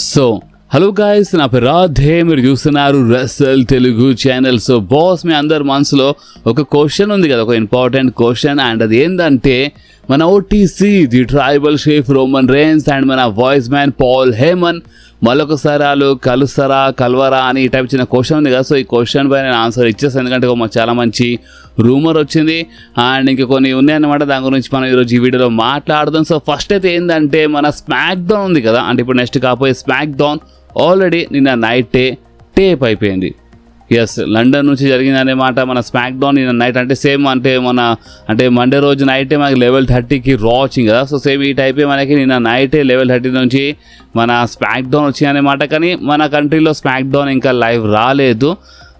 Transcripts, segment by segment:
So hello guys, నా పేరు రాధే, మీరు చూస్తున్నారు రెసల్ తెలుగు ఛానల్. సో బాస్, మీ అందరి మనసులో ఒక క్వశ్చన్ ఉంది కదా, ఒక ఇంపార్టెంట్ క్వశ్చన్. అండ్ అది ఏంటంటే, మన OTC the tribal షీఫ్ Roman Reigns and మన వాయిస్ మ్యాన్ పాల్ హేమన్ మళ్ళొకసారి వాళ్ళు కలవరా అని ఈ టైప్ చిన్న క్వశ్చన్ ఉంది కదా. సో ఈ క్వశ్చన్ పై నేను ఆన్సర్ ఇచ్చేస్తాను, ఎందుకంటే చాలా మంచి రూమర్ వచ్చింది అండ్ ఇంకా కొన్ని ఉన్నాయన్నమాట. దాని గురించి మనం ఈరోజు ఈ వీడియోలో మాట్లాడదాం. సో ఫస్ట్ అయితే ఏంటంటే, మన స్మాక్ డౌన్ ఉంది కదా, అంటే ఇప్పుడు నెక్స్ట్ కాబోయే స్మాక్ డౌన్ ఆల్రెడీ నిన్న నైటే టేప్ అయిపోయింది. ఎస్, లండన్ నుంచి జరిగిందనేమాట. మన స్మాక్ డౌన్ నిన్న నైట్, అంటే సేమ్ అంటే మండే రోజు నైటే మనకి లెవెల్ 30కి రా వచ్చింది కదా. సో సేమ్ ఈ టైపే మనకి నిన్న నైటే లెవెల్ 30 నుంచి మన స్మాక్ డౌన్ వచ్చిందనేమాట. కానీ మన కంట్రీలో స్మాక్ డౌన్ ఇంకా లైవ్ రాలేదు.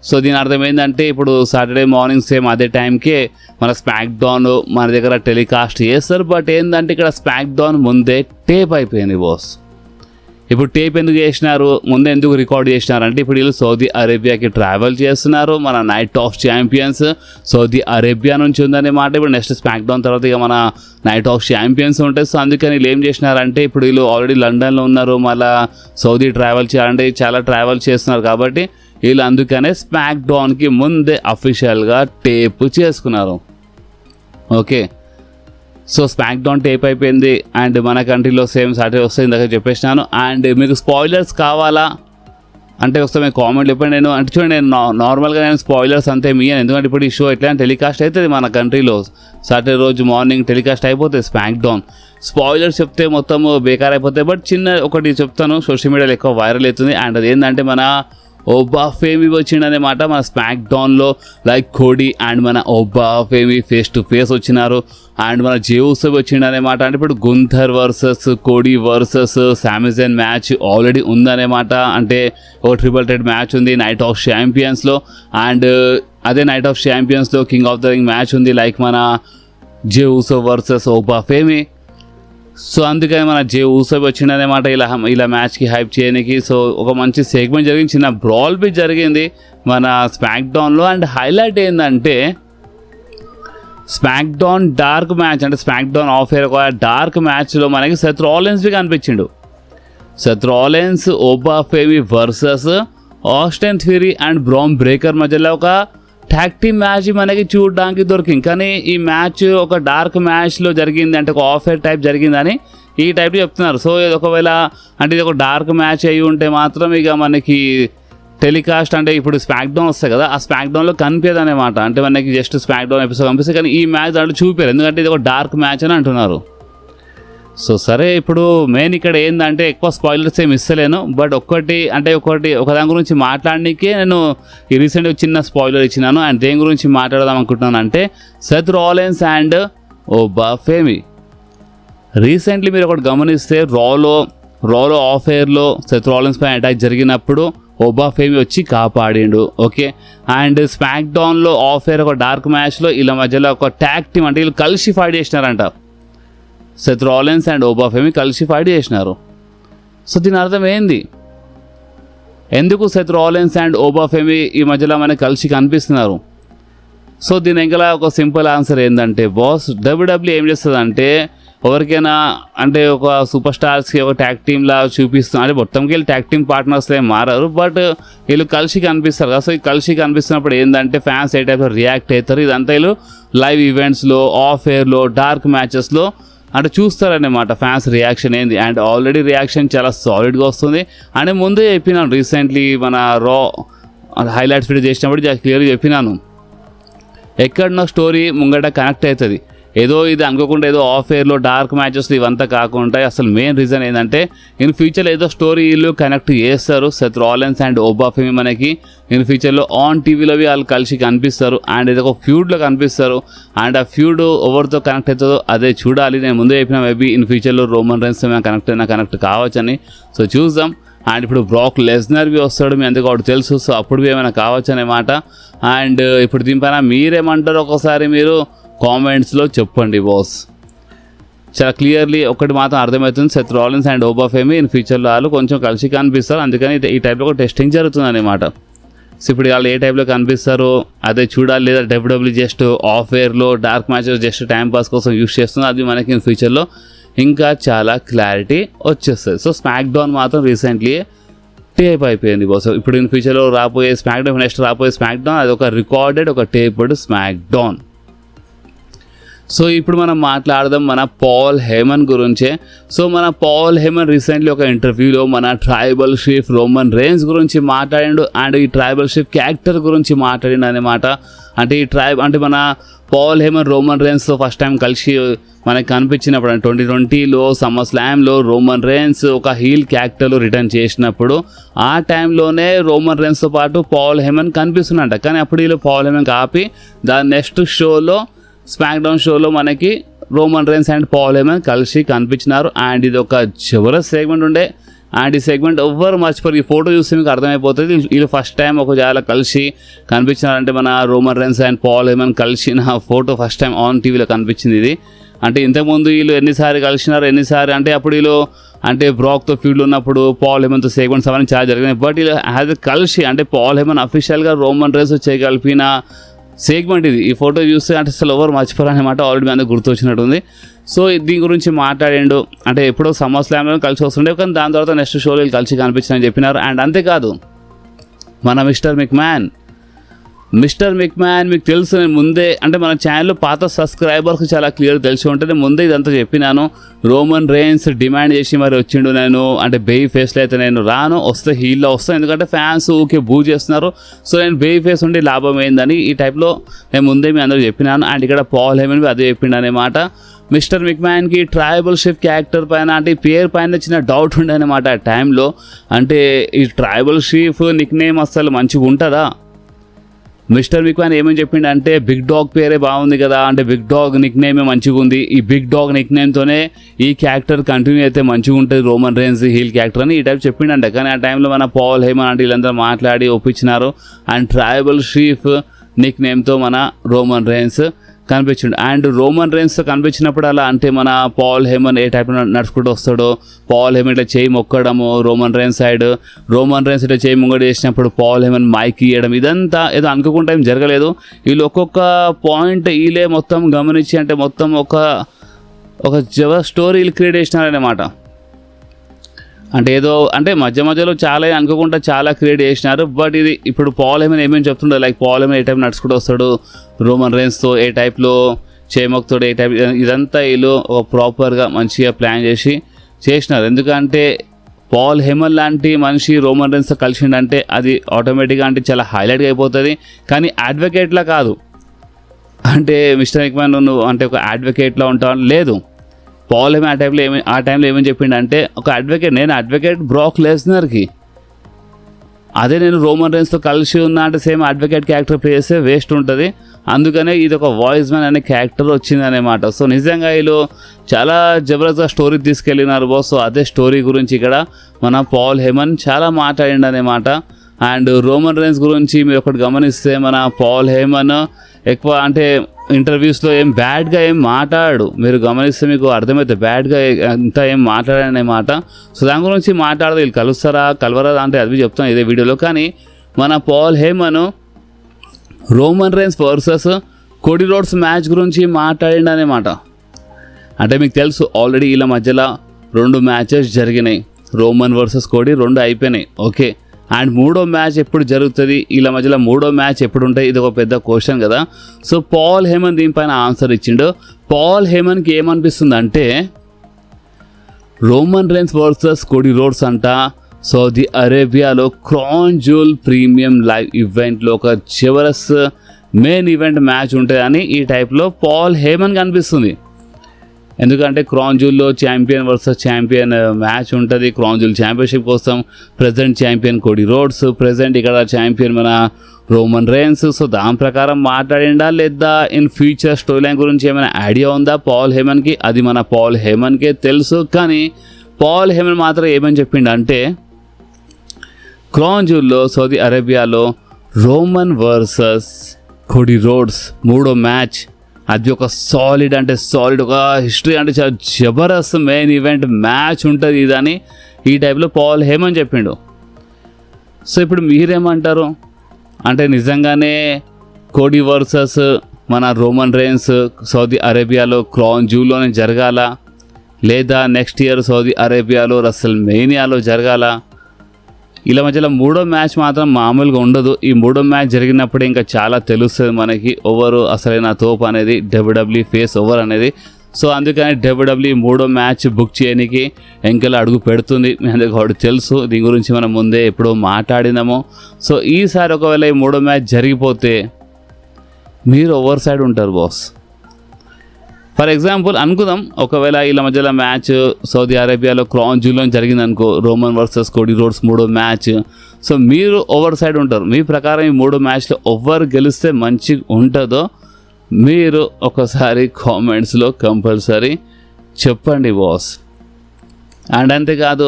సో దీని అర్థం ఏంటంటే, ఇప్పుడు సాటర్డే మార్నింగ్ సేమ్ అదే టైంకే మన స్మాక్ డౌన్ మన దగ్గర టెలికాస్ట్ చేస్తారు. బట్ ఏంటంటే, ఇక్కడ స్మాక్ డౌన్ ముందే టేప్ అయిపోయింది బాస్. ఇప్పుడు టేప్ ఎందుకు చేసినారు, ముందే ఎందుకు రికార్డ్ చేసినారు అంటే, ఇప్పుడు వీళ్ళు సౌదీ అరేబియాకి ట్రావెల్ చేస్తున్నారు. మన knight of champions Saudi Arabia నుంచి ఉందనేమాట. ఇప్పుడు నెక్స్ట్ స్మాక్ డౌన్ తర్వాత ఇక మన నైట్ ఆఫ్ ఛాంపియన్స్ ఉంటాయి. సో అందుకని వీళ్ళు ఏం చేసినారంటే, ఇప్పుడు వీళ్ళు ఆల్రెడీ లండన్లో ఉన్నారు, మళ్ళీ సౌదీ ట్రావెల్ చేయాలంటే చాలా ట్రావెల్ చేస్తున్నారు కాబట్టి వీళ్ళు అందుకనే స్మాక్ డౌన్కి ముందే అఫీషియల్గా టేప్ చేసుకున్నారు. Okay, so smack down tape అయిపోయింది అండ్ మన కంట్రీలో సేమ్ సాటర్డే వస్తుంది, ఇందాక చెప్పేసినాను. అండ్ మీకు స్పాయిలర్స్ కావాలా అంటే ఒకసారి మీకు కామెంట్ చెప్పండి. నేను అంటే చూడండి, నేను నార్మల్గా నేను స్పాయిలర్స్ అంతే మీయను, ఎందుకంటే ఇప్పుడు ఈ షో ఎట్లా టెలికాస్ట్ అవుతుంది మన కంట్రీలో సాటర్డే రోజు మార్నింగ్ టెలికాస్ట్ అయిపోతుంది స్మాక్ డౌన్. స్పాయిలర్స్ చెప్తే మొత్తం బేకార్ అయిపోతాయి. బట్ చిన్న ఒకటి చెప్తాను, సోషల్ మీడియాలో ఎక్కువ వైరల్ అవుతుంది. అండ్ అది ఏంటంటే, మన ఓబా ఫేమీ వచ్చిండనమాట మన స్మాక్ డౌన్లో. లైక్ కోడీ అండ్ మన Oba Femi face to face వచ్చినారు. అండ్ మన జేవుసో వచ్చిండనమాట. అంటే ఇప్పుడు Gunther versus Cody versus Sami Zayn match already ఉందనేమాట. అంటే ఒక ట్రిపుల్ థ్రెట్ మ్యాచ్ ఉంది నైట్ ఆఫ్ ఛాంపియన్స్లో. అండ్ అదే నైట్ ఆఫ్ ఛాంపియన్స్లో king of the ring match ఉంది, లైక్ మన జేవుసో వర్సెస్ ఓబా ఫేమీ. సో అందుకని మన జే ఊసో వచ్చిందనమాట ఇలా మ్యాచ్కి హైప్ చేయడానికి. సో ఒక మంచి సెగ్మెంట్ జరిగింది, చిన్న బ్రాల్ బి జరిగింది మన స్మాక్ డౌన్లో. అండ్ హైలైట్ ఏంటంటే, స్మాక్ డౌన్ డార్క్ మ్యాచ్, అంటే smackdown off air dark మ్యాచ్లో మనకి సెత్ రాలిన్స్ బి కనిపించిండు. Seth Rollins Oba Femi versus Austin Theory and Bron Breakker మధ్యలో ఒక ట్యాగ్ టీమ్ మ్యాచ్ మనకి చూడడానికి దొరికింది. కానీ ఈ మ్యాచ్ ఒక డార్క్ మ్యాచ్లో జరిగింది, అంటే ఒక ఆఫ్ ఎయిర్ టైప్ జరిగిందని ఈ టైప్లో చెప్తున్నారు. సో ఇది ఒకవేళ అంటే ఇది ఒక డార్క్ మ్యాచ్ అయ్యి ఉంటే మాత్రం ఇక మనకి టెలికాస్ట్ అంటే ఇప్పుడు స్మాక్ డౌన్ వస్తాయి కదా, ఆ స్మాక్ డౌన్లో కనిపించదు అనమాట. అంటే మనకి జస్ట్ స్మాక్ డౌన్ ఎపిసోడ్ కనిపిస్తుంది, కానీ ఈ మ్యాచ్ దాంట్లో చూపారు, ఎందుకంటే ఇది ఒక డార్క్ మ్యాచ్ అని అంటున్నారు. సో సరే, ఇప్పుడు మెయిన్ ఇక్కడ ఏంటంటే, ఎక్కువ స్పాయిలర్స్ ఏమి ఇస్తలేను. బట్ ఒక దాని గురించి మాట్లాడడానికే నేను ఈ రీసెంట్గా చిన్న స్పాయిలర్ ఇచ్చినాను. అండ్ దేని గురించి మాట్లాడదాం అనుకుంటున్నాను అంటే, Seth Rollins and Oba Femi. Recently మీరు ఒకటి గమనిస్తే, రాలో ఆఫ్ ఎయిర్లో సెత్ రాలిన్స్ పై అటాక్ జరిగినప్పుడు ఓబా ఫేమీ వచ్చి కాపాడిండు. ఓకే, అండ్ స్మాక్ డౌన్లో ఆఫ్ ఎయిర్ ఒక డార్క్ మ్యాచ్లో వీళ్ళ మధ్యలో ఒక ట్యాగ్ టీమ్, అంటే వీళ్ళు కలిసి ఫైట్ చేసినారంట. Seth Rollins and Oba Femi కలిసి ఫైట్ చేసినారు. సో దీని అర్థం ఏంది, ఎందుకు Seth Rollins and Oba Femi ఈ మధ్యలో మనకి కలిసి కనిపిస్తున్నారు? సో దీని ఇంకా ఒక సింపుల్ ఆన్సర్ ఏంటంటే బాస్, డబ్ల్యూడబ్ల్యూ ఏం చేస్తుంది అంటే, ఎవరికైనా అంటే ఒక సూపర్ స్టార్స్కి ఒక ట్యాగ్ టీమ్లా చూపిస్తుంది, అంటే మొత్తంకి వీళ్ళు ట్యాగ్ టీమ్ పార్ట్నర్స్లో ఏం మారారు, బట్ వీళ్ళు కలిసి కనిపిస్తారు కదా. సో ఈ కలిసి కనిపిస్తున్నప్పుడు ఏంటంటే, ఫ్యాన్స్ ఏ టైప్లో రియాక్ట్ అవుతారు, ఇదంతా వీళ్ళు లైవ్ ఈవెంట్స్లో, ఆఫ్ ఎయిర్లో, డార్క్ మ్యాచెస్లో అంటే చూస్తారన్నమాట ఫ్యాన్స్ రియాక్షన్ ఏంది. అండ్ ఆల్రెడీ రియాక్షన్ చాలా సాలిడ్గా వస్తుంది. అండ్ ముందే చెప్పినాను, రీసెంట్లీ మన రా హైలైట్స్ వీడియో చేసినప్పుడు క్లియర్గా చెప్పినాను, ఎక్కడన్నా స్టోరీ ముంగట కనెక్ట్ అవుతుంది. ఏదో ఇది అనుకోకుండా ఏదో ఆఫ్ ఎయిర్లో డార్క్ మ్యాచెస్లో ఇవంతా కాకుండా అసలు మెయిన్ రీజన్ ఏంటంటే, ఇన్ ఫ్యూచర్లో ఏదో స్టోరీ వీళ్ళు కనెక్ట్ చేస్తారు. సెత్ రాలిన్స్ అండ్ ఓబా ఫేమీ మనకి ఇన్ ఫ్యూచర్లో ఆన్ టీవీలో వాళ్ళు కలిసి కనిపిస్తారు. అండ్ ఏదో ఒక ఫ్యూడ్లో కనిపిస్తారు. అండ్ ఆ ఫ్యూడ్ ఎవరితో కనెక్ట్ అవుతుందో అదే చూడాలి. నేను ముందే చెప్పిన, మేబీ ఇన్ ఫ్యూచర్లో రోమన్ రైన్స్ కనెక్ట్ కావచ్చని. సో చూద్దాం. అండ్ ఇప్పుడు బ్రాక్ లెస్నర్ బి వస్తాడు, మీ అందుకు ఒకటి తెలుసు. సో అప్పుడు ఏమైనా కావచ్చు అన్నమాట. అండ్ ఇప్పుడు దీనిపైన మీరేమంటారు ఒకసారి మీరు కామెంట్స్లో చెప్పండి బాస్. చాలా క్లియర్లీ ఒకటి మాత్రం అర్థమవుతుంది, Seth Rollins and Oba ఫేమీ in ఫ్యూచర్లో వాళ్ళు కొంచెం కలిసి కనిపిస్తారు. అందుకని ఈ టైప్లో ఒక టెస్టింగ్ జరుగుతుంది అనమాట. సో ఇప్పుడు వాళ్ళు ఏ టైప్లో కనిపిస్తారో అదే చూడాలి. లేదా డబ్ల్యూడబ్ల్యూ జస్ట్ ఆఫ్ ఎయిర్లో dark matches just time pass కోసం యూస్ చేస్తుంది, అది మనకి ఇన్ ఫ్యూచర్లో ఇంకా చాలా క్లారిటీ వచ్చేస్తుంది. సో స్మాక్ డౌన్ మాత్రం రీసెంట్లీ టేప్ అయిపోయింది బాస్. ఇప్పుడు ఇన్ ఫ్యూచర్లో రాబోయే స్మాక్ డౌన్, నెక్స్ట్ రాబోయే స్మాక్ డౌన్ అది ఒక రికార్డెడ్, ఒక టేప్డ్ స్మాక్ డౌన్. సో ఇప్పుడు మనం మాట్లాడదాం మన పాల్ హేమన్ గురించే. సో మన పాల్ హేమన్ రీసెంట్లీ ఒక ఇంటర్వ్యూలో మన ట్రైబల్ చీఫ్ రోమన్ రేన్స్ గురించి మాట్లాడిండు అండ్ ఈ ట్రైబల్ చీఫ్ క్యారెక్టర్ గురించి మాట్లాడిండు అనమాట. అంటే ఈ అంటే మన పాల్ హేమన్ రోమన్ రేన్స్తో ఫస్ట్ టైం కలిసి మనకి కనిపించినప్పుడు 2020లో సమ్మర్ స్లామ్లో రోమన్ రేన్స్ ఒక హీల్ క్యారెక్టర్లో రిటర్న్ చేసినప్పుడు ఆ టైంలోనే రోమన్ రేన్స్తో పాటు పాల్ హేమన్ కనిపిస్తున్నట్ట. కానీ అప్పుడు వీళ్ళు పాల్ హేమన్ ఆపి దాని నెక్స్ట్ షోలో స్మాక్ డౌన్ షోలో మనకి Roman Reigns and Paul Heyman కలిసి కనిపించినారు. అండ్ ఇది ఒక జబర్దస్త్ సెగ్మెంట్ ఉండే. అండ్ ఈ సెగ్మెంట్ ఎవ్వరు మర్చిపోరు. ఈ ఫోటో చూస్తే మీకు అర్థమైపోతుంది వీళ్ళు ఫస్ట్ టైం ఒక జాల కలిసి కనిపించినారంటే మన Roman Reigns and Paul Heyman కలిసిన ఫోటో ఫస్ట్ టైం ఆన్ టీవీలో కనిపించింది ఇది. అంటే ఇంతకుముందు వీళ్ళు ఎన్నిసార్లు కలిసినారు, ఎన్నిసార్లు అంటే అప్పుడు వీళ్ళు అంటే బ్రాక్తో ఫీల్డ్ ఉన్నప్పుడు పాల్ హేమన్తో సెగ్మెంట్స్ అవన్నీ చాలా జరిగినాయి. బట్ వీళ్ళు హ్యాజ్ కలిసి అంటే పాల్ హేమన్ అఫీషియల్గా రోమన్ రేన్స్ చేయగలిపిన సెగ్మెంట్ ఇది. ఈ ఫోటో చూస్తే అంటే అసలు ఎవరు మర్చిపోరు అనమాట. ఆల్రెడీ అందరికి గుర్తొచ్చినట్టుంది. సో దీని గురించి మాట్లాడిండు. అంటే ఎప్పుడో సమ్మర్ స్లామ్లో కలిసి వస్తుండే, కానీ దాని తర్వాత నెక్స్ట్ షోలో కలిసి కనిపించారని చెప్పినారు. అండ్ అంతేకాదు మన మిస్టర్ మిక్మ్యాన్ మీకు తెలుసు, నేను ముందే అంటే మన ఛానల్లో పాత సబ్స్క్రైబర్స్కి చాలా క్లియర్ తెలిసి ఉంటుంది. ముందే ఇదంతా చెప్పినాను. రోమన్ రేన్స్ డిమాండ్ చేసి మరి వచ్చిండు. నేను అంటే బేయి ఫేస్లో అయితే నేను రాను, వస్తే హీల్లో వస్తాను, ఎందుకంటే ఫ్యాన్స్ ఊకే బూ చేస్తున్నారు. సో నేను బేయి ఫేస్ ఉండి లాభం ఏందని ఈ టైప్లో నేను ముందే మీ అందరూ చెప్పినాను. అండ్ ఇక్కడ పాల్ హేమన్ అదే చెప్పిండు అనమాట. మిస్టర్ మిక్మ్యాన్కి ట్రైబల్ షిప్ క్యారెక్టర్ పైన అంటే ఈ పేరు పైన చిన్న డౌట్ ఉండే అనమాట ఆ టైంలో. అంటే ఈ ట్రైబల్ షీఫ్ నిక్ నేమ్ అసలు మంచిగా ఉంటుందా? మిస్టర్ మిక్మ్యాన్ ఏమని చెప్పిండు అంటే బిగ్ డాగ్ పేరే బాగుంది కదా, అంటే బిగ్ డాగ్ నిక్ నేమే మంచిగా ఉంది, ఈ బిగ్ డాగ్ నిక్ నేమ్తోనే ఈ క్యారెక్టర్ కంటిన్యూ అయితే మంచిగా ఉంటుంది రోమన్ రేన్స్ హీల్ క్యారెక్టర్ అని ఈ టైప్ చెప్పిండంట. కానీ ఆ టైంలో మన పాల్ హేమన్ అంటే వీళ్ళందరూ మాట్లాడి ఒప్పించినారు. అండ్ ట్రైబల్ షీఫ్ నిక్ నేమ్తో మన రోమన్ రేన్స్ కనిపించిండు. అండ్ రోమన్ రేన్స్తో కనిపించినప్పుడు అలా అంటే మన పాల్ హేమన్ ఏ టైప్ నడుచుకుంటూ వస్తాడో, పాల్ హేమన్ ఇట్లా చేయి మొక్కడము Roman Reigns side, Roman Reigns ఇట్లా చేయి ముంగడి చేసినప్పుడు పాల్ హేమన్ మైక్ ఇవ్వడం, ఇదంతా ఏదో అనుకోకుండా ఏం జరగలేదు. వీళ్ళు ఒక్కొక్క పాయింట్ వీళ్ళే మొత్తం గమనించి అంటే మొత్తం ఒక స్టోరీ వీళ్ళు క్రియేట్ చేసినారనమాట. అంటే ఏదో అంటే మధ్యలో చాలా అనుకోకుండా చాలా క్రియేట్ చేసినారు. బట్ ఇది ఇప్పుడు పాల్ హేమన్ ఏమేమి చెప్తుండే, లైక్ పాల్ హేమన్ ఏ టైప్ నడుచుకుంటూ వస్తాడు రోమన్ రేన్స్తో, ఏ టైప్లో చేయమొక్తాడు, ఏ టైప్, ఇదంతా వీళ్ళు ఒక ప్రాపర్గా మంచిగా ప్లాన్ చేసినారు. ఎందుకంటే పాల్ హేమన్ లాంటి మనిషి రోమన్ రేన్స్తో కలిసిండంటే అది ఆటోమేటిక్గా అంటే చాలా హైలైట్గా అయిపోతుంది. కానీ అడ్వకేట్లా కాదు, అంటే మిస్టర్ మిక్మ్యాన్ నువ్వు అంటే ఒక అడ్వకేట్లా ఉంటావు లేదు. పాల్ హేమన్ ఆ టైంలో ఏమని చెప్పిండంటే ఒక నేను అడ్వకేట్ బ్రాక్ లెస్నర్కి, అదే నేను రోమన్ రేన్స్తో కలిసి ఉన్నా అంటే సేమ్ అడ్వకేట్ క్యారెక్టర్ ప్లే చేస్తే వేస్ట్ ఉంటుంది, అందుకనే ఇది ఒక వాయిస్ మ్యాన్ అనే క్యారెక్టర్ వచ్చిందనమాట. సో నిజంగా వీళ్ళు చాలా జబర్దస్త్ స్టోరీ తీసుకెళ్ళినారు బాస్. సో అదే స్టోరీ గురించి ఇక్కడ మన పాల్ హేమన్ చాలా మాట్లాడిండు అనమాట. అండ్ రోమన్ రేన్స్ గురించి మీరు ఒకటి గమనిస్తే మన పాల్ హేమన్ ఎక్కువ అంటే ఇంటర్వ్యూస్లో ఏం బ్యాడ్గా ఏం మాట్లాడాడు, మీరు గమనిస్తే మీకు అర్థమవుతుంది బ్యాడ్గా అంతా ఏం మాట్లాడాడనమాట. సో దాని గురించి మాట్లాడదు, వీళ్ళు కలవరా అంటే అది చెప్తాను ఇదే వీడియోలో. కానీ మన Paul Heyman Roman Reigns versus Cody Rhodes match గురించి మాట్లాడిండనమాట. అంటే మీకు తెలుసు ఆల్రెడీ వీళ్ళ మధ్యలో 2 మ్యాచెస్ జరిగినాయి, రోమన్ వర్సెస్ కోడీ 2 అయిపోయినాయి. ఓకే, అండ్ 3వ మ్యాచ్ ఎప్పుడు జరుగుతుంది, వీళ్ళ మధ్యలో 3వ మ్యాచ్ ఎప్పుడు ఉంటుంది, ఇది ఒక పెద్ద క్వశ్చన్ కదా. సో పాల్ హేమన్ దీనిపైన ఆన్సర్ ఇచ్చిండు. పాల్ హేమన్కి ఏమనిపిస్తుంది అంటే Roman Reigns versus Cody roads అంట సౌదీ అరేబియాలో క్రాన్ జ్యూల్ ప్రీమియం లైవ్ ఈవెంట్లో ఒక చివరస్ మెయిన్ ఈవెంట్ మ్యాచ్ ఉంటుందని ఈ టైప్లో పాల్ హేమన్కి అనిపిస్తుంది. ఎందుకంటే క్రాన్ జ్యూల్లో ఛాంపియన్ వర్సెస్ ఛాంపియన్ మ్యాచ్ ఉంటుంది. క్రాన్ జ్యూల్ ఛాంపియన్షిప్ కోసం present champion Cody roads, present ఇక్కడ ఛాంపియన్ మన రోమన్ రేన్స్. సో దాని ప్రకారం మాట్లాడిండా లేదా ఇన్ ఫ్యూచర్ స్టోరీ లైన్ గురించి ఏమైనా ఐడియా ఉందా పాల్ హేమన్కి, అది మన పాల్ హేమన్కే తెలుసు. కానీ పాల్ హేమన్ మాత్రం ఏమని చెప్పిండంటే క్రాన్ జ్యూల్లో సౌదీ అరేబియాలో రోమన్ వర్సెస్ కోడీ రోడ్స్ 3వ మ్యాచ్, అది ఒక సాలిడ్ ఒక హిస్టరీ అంటే చాలా జబర్దస్త్ మెయిన్ ఈవెంట్ మ్యాచ్ ఉంటుంది ఇదని ఈ టైప్లో పాల్ హేమన్ చెప్పిండు. సో ఇప్పుడు మీరేమంటారు అంటే నిజంగానే కోడీ వర్సెస్ మన రోమన్ రేన్స్ సౌదీ అరేబియాలో క్రాన్ జ్యూలోనే జరగాల, లేదా నెక్స్ట్ ఇయర్ సౌదీ అరేబియాలో రసల్ మేనియాలో జరగాల. ఇలా మధ్యలో మూడో మ్యాచ్ మాత్రం మామూలుగా ఉండదు. ఈ మూడో మ్యాచ్ జరిగినప్పుడే ఇంకా చాలా తెలుస్తుంది మనకి ఎవరు అసలైన తోపు అనేది, డబ్ల్యూడబ్ల్యూ ఫేస్ ఓవర్ అనేది. సో అందుకని డబ్ల్యూడబ్ల్యూ మూడో మ్యాచ్ బుక్ చేయడానికి ఎంకెలా అడుగు పెడుతుంది. మీ అందరికీ ఒకటి తెలుసు, దీని గురించి మనం ముందే ఎప్పుడో మాట్లాడినాము. సో ఈసారి ఒకవేళ ఈ మూడో మ్యాచ్ జరిగిపోతే మీరు ఓవర్ సైడ్ ఉంటారు బాస్. ఫర్ ఎగ్జాంపుల్ అనుకుందాం, ఒకవేళ ఇలా మధ్యలో మ్యాచ్ సౌదీ అరేబియాలో క్రౌన్ జ్యువెల్లో జరిగిందనుకో, రోమన్ వర్సెస్ కోడీ రోడ్స్ మూడో మ్యాచ్. సో మీరు ఓవర్ సైడ్ ఉంటారు. మీ ప్రకారం ఈ మూడో మ్యాచ్లో ఎవరు గెలిస్తే మంచిగా ఉంటుందో మీరు ఒకసారి కామెంట్స్లో కంపల్సరీ చెప్పండి బాస్. అండ్ అంతేకాదు,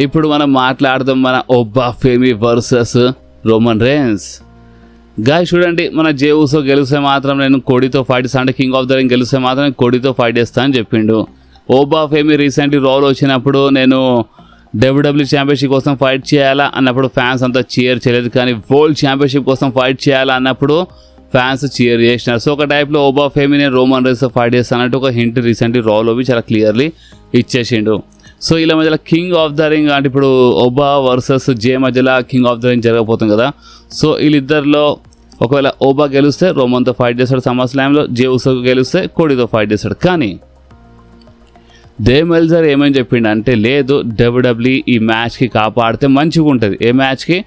ఇప్పుడు మనం మాట్లాడదాం మన ఒబ్బా ఫేమీ వర్సెస్ రోమన్ రేన్స్. గాయ్ చూడండి, మన జేవుసో గెలిస్తే మాత్రం నేను కోడితో ఫైట్ చేస్తాను, అంటే కింగ్ ఆఫ్ ద రింగ్ గెలిస్తే మాత్రం నేను కోడితో ఫైట్ చేస్తాను అని చెప్పిండు. ఒబ్బా ఫేమీ రీసెంట్లీ రాలో వచ్చినప్పుడు నేను డబ్ల్యూడబ్ల్యూ ఛాంపియన్షిప్ కోసం ఫైట్ చేయాలా అన్నప్పుడు ఫ్యాన్స్ అంతా చీర్ చేయలేదు, కానీ వరల్డ్ ఛాంపియన్షిప్ కోసం ఫైట్ చేయాలా అన్నప్పుడు ఫ్యాన్స్ చీర్ చేసినారు. సో ఒక టైప్లో ఒబ్బా ఫేమీ నేను రోమన్ రేన్స్తో ఫైట్ చేస్తానంటే ఒక హింట్ రీసెంట్లీ రాలోవి చాలా క్లియర్లీ ఇచ్చేసిండు. సో ఇలా మధ్యలో కింగ్ ఆఫ్ ద రింగ్ అంటే ఇప్పుడు ఒబ్బా వర్సెస్ జే మధ్యలో కింగ్ ఆఫ్ ద రింగ్ జరగబోతుంది కదా. సో వీళ్ళిద్దరిలో ఒకవేళ ఒబ్బా గెలిస్తే రోమన్తో ఫైట్ చేస్తాడు సమ్మర్ స్లామ్లో, జే ఉసో గెలిస్తే కోడితో ఫైట్ చేస్తాడు. కానీ దే మెల్జర్ ఏమని చెప్పిండు అంటే, లేదు డబ్ల్యూడబ్ల్యూ ఈ మ్యాచ్కి కాపాడితే మంచిగా ఉంటుంది. ఏ మ్యాచ్కి?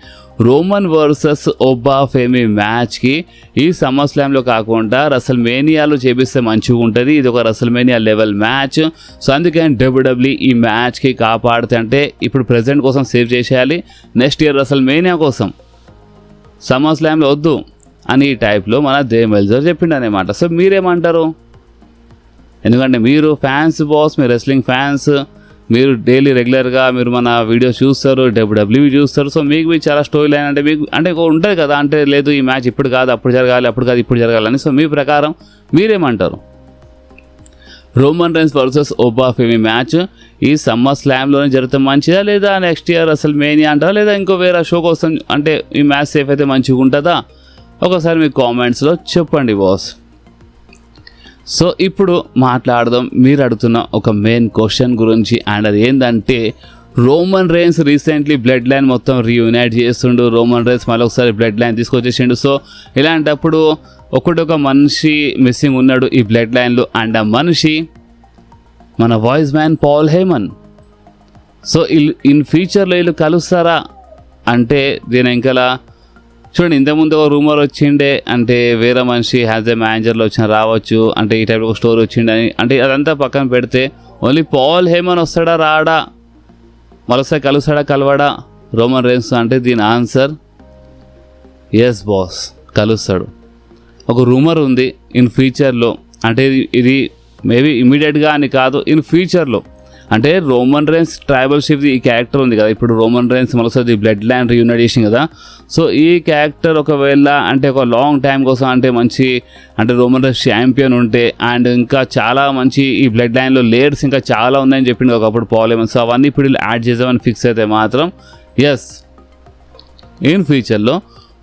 రోమన్ వర్సెస్ ఒబ్బా ఫేమీ మ్యాచ్కి ఈ సమ్మర్ స్లామ్లో కాకుండా రసల్ మేనియాలో చేపిస్తే మంచిగా ఉంటుంది. ఇది ఒక Russell mania level match. So అందుకని డబ్ల్యూడబ్ల్యూ ఈ మ్యాచ్కి కాపాడితే, అంటే ఇప్పుడు ప్రెజెంట్ కోసం సేవ్ చేసేయాలి, నెక్స్ట్ ఇయర్ రసల్ మేనియా కోసం సమ్మర్ స్లామ్లో వద్దు అని ఈ టైప్లో మన దే మెల్జర్ చెప్పిండు అనమాట. సో మీరేమంటారు? ఎందుకంటే మీరు ఫ్యాన్స్ బాస్, మీరు రెస్లింగ్ ఫ్యాన్స్, మీరు డైలీ రెగ్యులర్గా మీరు మన వీడియోస్ చూస్తారు, డబ్ల్యూడబ్ల్యూ చూస్తారు. సో మీకు చాలా స్టోరీ లైన్ అంటే మీకు అంటే ఉంటుంది కదా, అంటే లేదు ఈ మ్యాచ్ ఇప్పుడు కాదు అప్పుడు జరగాలి, అప్పుడు కాదు ఇప్పుడు జరగాలని. సో మీ ప్రకారం మీరేమంటారు? రోమన్ రైన్స్ వర్సెస్ ఒబ్బా ఫేమీ మ్యాచ్ ఈ సమ్మర్ స్లామ్లోనే జరిగితే మంచిదా, లేదా నెక్స్ట్ ఇయర్ అసలు మేనియా అంటారా, లేదా ఇంకో వేరే షో కోసం అంటే ఈ మ్యాచ్ సేఫ్ అయితే మంచిగా ఉంటుందా? ఒకసారి మీ కామెంట్స్లో చెప్పండి బాస్. సో ఇప్పుడు మాట్లాడదాం మీరు అడుగుతున్న ఒక మెయిన్ క్వశ్చన్ గురించి. అండ్ అది ఏంటంటే, Roman rains recently blood line మొత్తం రీయూనైట్ చేస్తుండు. రోమన్ రేన్స్ మళ్ళీ ఒకసారి బ్లడ్ లైన్ తీసుకొచ్చేసిండు. సో ఇలాంటప్పుడు ఒకటొక మనిషి మిస్సింగ్ ఉన్నాడు ఈ బ్లడ్ లైన్లో. అండ్ ఆ మనిషి మన voice man Paul Heyman. So in ఫ్యూచర్లో వీళ్ళు కలుస్తారా అంటే దీని ఇంకలా చూడండి, ఇంతకుముందు ఒక రూమర్ వచ్చిండే, అంటే వేరే మనిషి హ్యాజ్ ఏ మేనేజర్లో వచ్చిన రావచ్చు, అంటే ఈ టైప్ ఒక స్టోరీ వచ్చిండని. అంటే అదంతా పక్కన పెడితే ఓన్లీ పాల్ హేమన్ వస్తాడా రాడా, మరోసారి కలుస్తాడా కలవాడా రోమన్ రేన్స్ అంటే దీని ఆన్సర్ ఎస్ బాస్, కలుస్తాడు. ఒక రూమర్ ఉంది ఇన్ ఫ్యూచర్లో, అంటే ఇది మేబీ ఇమీడియట్గా అని కాదు, ఇన్ ఫ్యూచర్లో అంటే రోమన్ రేన్స్ ట్రైబల్ షిప్ ఈ క్యారెక్టర్ ఉంది కదా, ఇప్పుడు రోమన్ రేన్స్ మరోసారి బ్లడ్ లైన్ రీయూనైట్ చేసింది కదా. సో ఈ క్యారెక్టర్ ఒకవేళ అంటే ఒక లాంగ్ టైం కోసం అంటే మంచి అంటే రోమన్ రేన్స్ ఛాంపియన్ ఉంటే, అండ్ ఇంకా చాలా మంచి ఈ బ్లడ్ లైన్లో లేయర్స్ ఇంకా చాలా ఉన్నాయని చెప్పింది ఒకప్పుడు పాల్ హేమన్. సో అవన్నీ ఇప్పుడు యాడ్ చేద్దామని ఫిక్స్ అయితే మాత్రం ఎస్, ఇన్ ఫ్యూచర్లో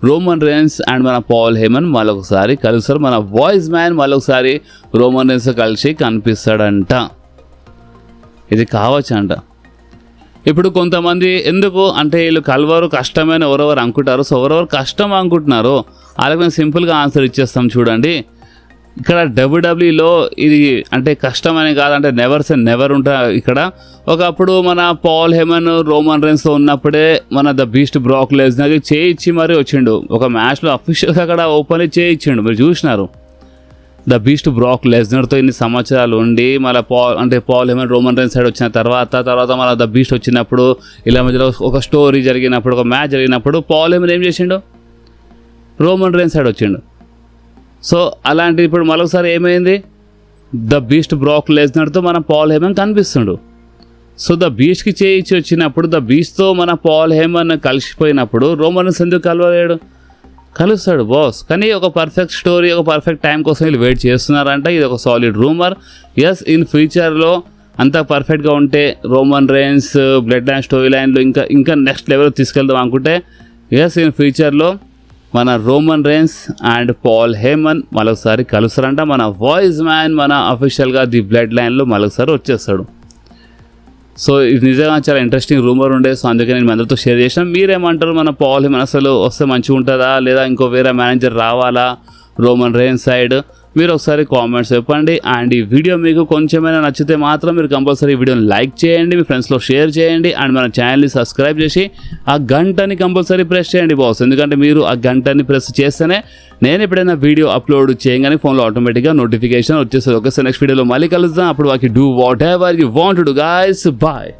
రోమన్ రేన్స్ అండ్ మన పాల్ హేమన్ మళ్ళొకసారి కలుస్తారు. మన వాయిస్ మ్యాన్ మళ్ళొకసారి రోమన్ రేన్స్ కలిసి కనిపిస్తాడంట. ఇది కావచ్చు అంట. ఇప్పుడు కొంతమంది ఎందుకు అంటే వీళ్ళు కలవరు కష్టమైన ఎవరెవరు అనుకుంటారు. సో ఎవరెవరు కష్టం అనుకుంటున్నారో వాళ్ళకి మేము సింపుల్గా ఆన్సర్ ఇచ్చేస్తాం. చూడండి, ఇక్కడ డబ్ల్యూడబ్ల్యూలో ఇది అంటే కష్టమని కాదంటే నెవర్ ఉంటాయి. ఇక్కడ ఒకప్పుడు మన పాల్ హేమన్ రోమన్ రేన్స్తో ఉన్నప్పుడే మన ద బీస్ట్ బ్రాక్ లెస్నర్కి చేయించి మరీ వచ్చిండు. ఒక మ్యాచ్లో అఫీషియల్గా అక్కడ ఓపెన్లీ చేయించిండు, మీరు చూసినారు. ద బీస్ట్ బ్రాక్ లెస్నర్తో ఇన్ని సంవత్సరాలు ఉండి మళ్ళీ Paul Heyman Roman Reigns side వచ్చిన తర్వాత మన ద బీస్ట్ వచ్చినప్పుడు ఇలా మధ్యలో ఒక స్టోరీ జరిగినప్పుడు ఒక మ్యాచ్ జరిగినప్పుడు పాల్ హేమన్ ఏం చేసిండు, రోమన్ రేన్స్ సైడ్ వచ్చిండు. సో అలాంటి ఇప్పుడు మరొకసారి ఏమైంది, ద బీస్ట్ బ్రాక్ లెస్నర్తో మన పాల్ హేమన్ కనిపిస్తుండు. సో ద బీస్ట్కి చేయించి వచ్చినప్పుడు ద బీస్ట్తో మన పాల్ హేమన్ కలిసిపోయినప్పుడు రోమన్ రేన్స్ ఎందుకు కలవలేడు? కలుస్తాడు బాస్. కానీ ఒక పర్ఫెక్ట్ స్టోరీ ఒక పర్ఫెక్ట్ టైం కోసం వీళ్ళు వెయిట్ చేస్తున్నారంట. ఇది ఒక సాలిడ్ రూమర్. ఎస్, ఇన్ ఫ్యూచర్లో అంత పర్ఫెక్ట్గా ఉంటే Roman rains blood line story లైన్లో ఇంకా నెక్స్ట్ లెవెల్ తీసుకెళ్దాం అనుకుంటే ఎస్, ఇన్ ఫ్యూచర్లో మన Roman Reigns and Paul Heyman మరొకసారి కలుస్తారంట. మన వాయిస్ మ్యాన్ మన అఫీషియల్గా ది బ్లడ్ లైన్లో మరొకసారి వచ్చేస్తాడు. సో ఇది నిజంగా చాలా ఇంట్రెస్టింగ్ రూమర్ ఉండే, సో అందుకే నేను మీ అందరితో షేర్ చేసిన. మీరేమంటారు, మన పాల్ హేమన్ అసలు వస్తే మంచిగా ఉంటుందా, లేదా ఇంకో వేరే మేనేజర్ రావాలా రోమన్ రేన్స్ సైడ్? మీరు ఒకసారి కామెంట్స్ చెప్పండి. అండ్ ఈ వీడియో మీకు కొంచెమైనా నచ్చితే మాత్రం మీరు కంపల్సరీ ఈ వీడియోని లైక్ చేయండి, మీ ఫ్రెండ్స్లో షేర్ చేయండి, అండ్ మన ఛానల్ని సబ్స్క్రైబ్ చేసి ఆ గంటని కంపల్సరీ ప్రెస్ చేయండి బాస్. ఎందుకంటే మీరు ఆ గంటని ప్రెస్ చేస్తేనే నేను ఎప్పుడైనా వీడియో అప్లోడ్ చేయగానే ఫోన్లో ఆటోమేటిక్గా నోటిఫికేషన్ వచ్చేస్తుంది. ఓకే, సో నెక్స్ట్ వీడియోలో మళ్ళీ కలుద్దాం. అప్పుడు వాకి do whatever you want to do guys. Bye.